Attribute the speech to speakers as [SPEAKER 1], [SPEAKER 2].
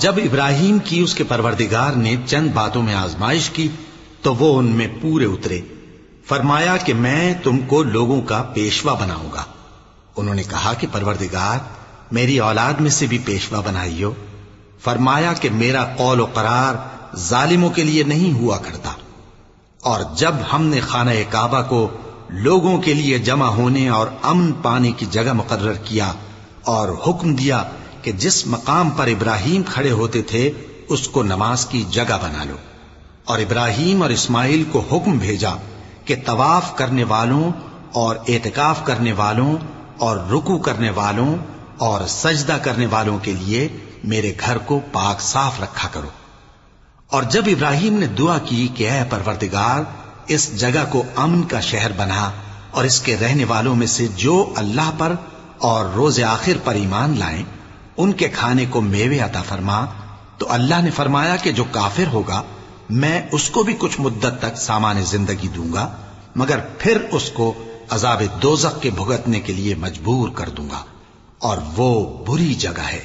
[SPEAKER 1] جب ابراہیم کی اس کے پروردگار نے چند باتوں میں آزمائش کی تو وہ ان میں پورے اترے. فرمایا کہ میں تم کو لوگوں کا پیشوا بناؤں گا. انہوں نے کہا کہ پروردگار میری اولاد میں سے بھی پیشوا بنائیو. فرمایا کہ میرا قول و قرار ظالموں کے لیے نہیں ہوا کرتا. اور جب ہم نے خانہ کعبہ کو لوگوں کے لیے جمع ہونے اور امن پانے کی جگہ مقرر کیا اور حکم دیا کہ جس مقام پر ابراہیم کھڑے ہوتے تھے اس کو نماز کی جگہ بنا لو، اور ابراہیم اور اسماعیل کو حکم بھیجا کہ طواف کرنے والوں اور اعتکاف کرنے والوں اور رکوع کرنے والوں اور سجدہ کرنے والوں کے لیے میرے گھر کو پاک صاف رکھا کرو. اور جب ابراہیم نے دعا کی کہ اے پروردگار اس جگہ کو امن کا شہر بنا اور اس کے رہنے والوں میں سے جو اللہ پر اور روز آخر پر ایمان لائیں ان کے کھانے کو میوے عطا فرما، تو اللہ نے فرمایا کہ جو کافر ہوگا میں اس کو بھی کچھ مدت تک سامان زندگی دوں گا، مگر پھر اس کو عذاب دوزخ کے بھگتنے کے لیے مجبور کر دوں گا، اور وہ بری جگہ ہے.